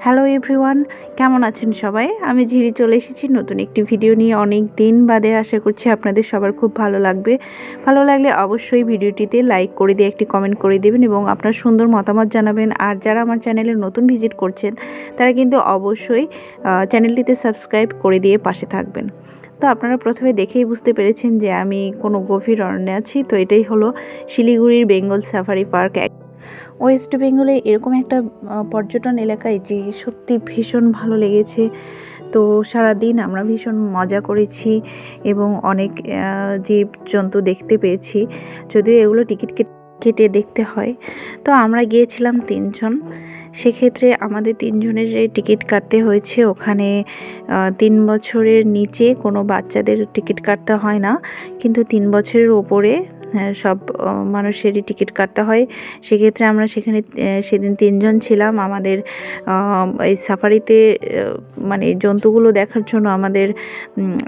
Hello everyone, কেমন আছেন সবাই? আমি ঝিরি চলে এসেছি নতুন একটি ভিডিও নিয়ে। অনেক দিন বাদে আশা করছি আপনাদের সবার খুব ভালো লাগবে। ভালো লাগলে অবশ্যই ভিডিওটিতে লাইক করে দিয়ে একটি কমেন্ট করে দেবেন এবং আপনার সুন্দর মতামত জানাবেন। আর যারা আমার চ্যানেলে নতুন ভিজিট করছেন তারা কিন্তু অবশ্যই চ্যানেলটিতে সাবস্ক্রাইব করে দিয়ে পাশে থাকবেন। তো আপনারা প্রথমে দেখেই বুঝতে পেরেছেন যে আমি কোনো গভীর অরণ্যে আছি। তো এটাই হলো শিলিগুড়ির বেঙ্গল সাফারি পার্ক। ওয়েস্ট বেঙ্গলে এরকম একটা পর্যটন এলাকায় যে সত্যি ভীষণ ভালো লেগেছে। তো সারাদিন আমরা ভীষণ মজা করেছি এবং অনেক জীবজন্তু দেখতে পেয়েছি, যদিও এগুলো টিকিট কেটে দেখতে হয়। তো আমরা গিয়েছিলাম 3 জন, সেক্ষেত্রে আমাদের 3 জনের যে টিকিট কাটতে হয়েছে ওখানে 3 বছরের নিচে কোনো বাচ্চাদের টিকিট কাটতে হয় না, কিন্তু 3 বছরের ওপরে সব মানুষেরই টিকিট কাটতে হয়। সেক্ষেত্রে আমরা সেদিন 3 জন ছিলাম। আমাদের এই সাফারিতে মানে জন্তুগুলো দেখার জন্য আমাদের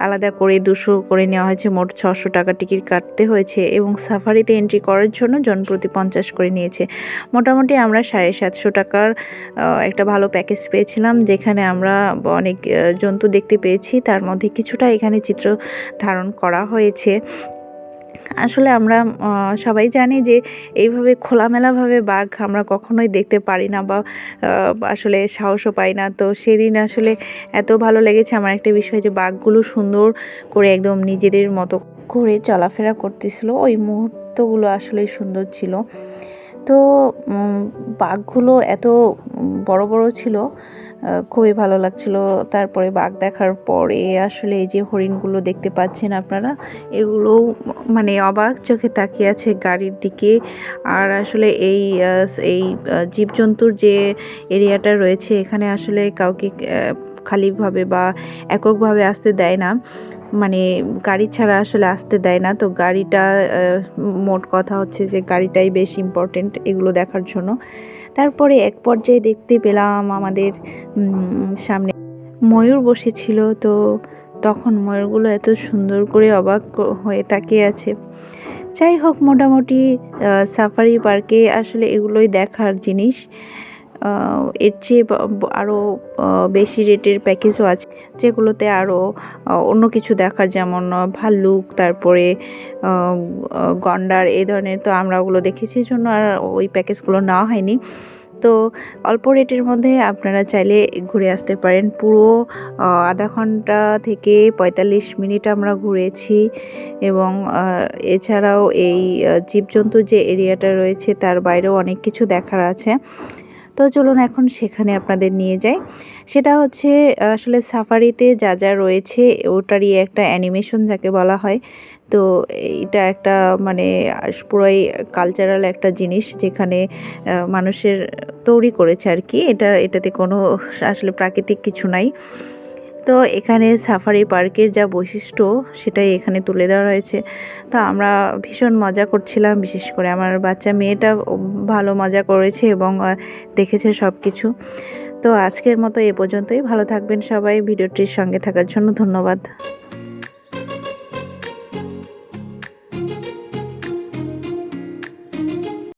আলাদা করে 200 করে নেওয়া হয়েছে, মোট 600 টাকা টিকিট কাটতে হয়েছে এবং সাফারিতে এন্ট্রি করার জন্য জনপ্রতি 50 করে নিয়েছে। মোটামুটি আমরা 750 টাকার একটা ভালো প্যাকেজ পেয়েছিলাম, যেখানে আমরা অনেক জন্তু দেখতে পেয়েছি। তার মধ্যে কিছুটা এখানে চিত্র ধারণ করা হয়েছে। আসলে আমরা সবাই জানি যে এইভাবে খোলামেলাভাবে বাঘ আমরা কখনোই দেখতে পারি না বা আসলে সাহসও পাই না। তো সেদিন আসলে এত ভালো লেগেছে আমার একটা বিষয় যে বাঘগুলো সুন্দর করে একদম নিজেদের মতো করে চলাফেরা করতেছিল। ওই মুহূর্তগুলো আসলেই সুন্দর ছিল। তো বাঘগুলো এত বড় বড় ছিল, খুবই ভালো লাগছিল। তারপরে বাঘ দেখার পরে আসলে এই যে হরিণগুলো দেখতে পাচ্ছেন আপনারা, এগুলো মানে অবাক চোখে তাকিয়ে আছে গাড়ির দিকে। আর আসলে এই জীবজন্তুর যে এরিয়াটা রয়েছে এখানে আসলে কাউকে খালিভাবে বা এককভাবে আসতে দেয় না, মানে গাড়ি ছাড়া আসলে আসতে দেয় না। তো গাড়িটা মোট কথা হচ্ছে যে গাড়িটাই বেশ ইম্পর্টেন্ট এগুলো দেখার জন্য। তারপরে এক পর্যায়ে দেখতে পেলাম আমাদের সামনে ময়ূর বসেছিল। তো তখন ময়ূরগুলো এত সুন্দর করে অবাক হয়ে তাকিয়ে আছে। যাই হোক, মোটামুটি সাফারি পার্কে আসলে এগুলোই দেখার জিনিস। এর চেয়ে আরও বেশি রেটের প্যাকেজও আছে, যেগুলোতে আরও অন্য কিছু দেখার, যেমন ভাল্লুক, তারপরে গন্ডার, এই ধরনের। তো আমরা ওগুলো দেখেছি জন্য আর ওই প্যাকেজগুলো নেওয়া হয়নি। তো অল্প রেটের মধ্যে আপনারা চাইলে ঘুরে আসতে পারেন। পুরো আধা ঘন্টা থেকে 45 মিনিট আমরা ঘুরেছি এবং এছাড়াও এই জীবজন্তুর যে এরিয়াটা রয়েছে তার বাইরেও অনেক কিছু দেখার আছে। তো চলুন এখন সেখানে আপনাদের নিয়ে যাই। সেটা হচ্ছে আসলে সাফারিতে যা যা রয়েছে ওটারই একটা অ্যানিমেশন যাকে বলা হয়। তো এটা একটা মানে পুরোই কালচারাল একটা জিনিস, যেখানে মানুষের তৈরি করেছে আর কি। এটাতে কোনো আসলে প্রাকৃতিক কিছু নাই। তো এখানে সাফারি পার্কের যা বৈশিষ্ট্য সেটাই এখানে তুলে ধরা হয়েছে। তো আমরা ভীষণ মজা করছিলাম, বিশেষ করে আমার বাচ্চা মেয়েটা ভালো মজা করেছে এবং দেখেছে সব কিছু। তো আজকের মতো এ পর্যন্তই। ভালো থাকবেন সবাই। ভিডিওটির সঙ্গে থাকার জন্য ধন্যবাদ।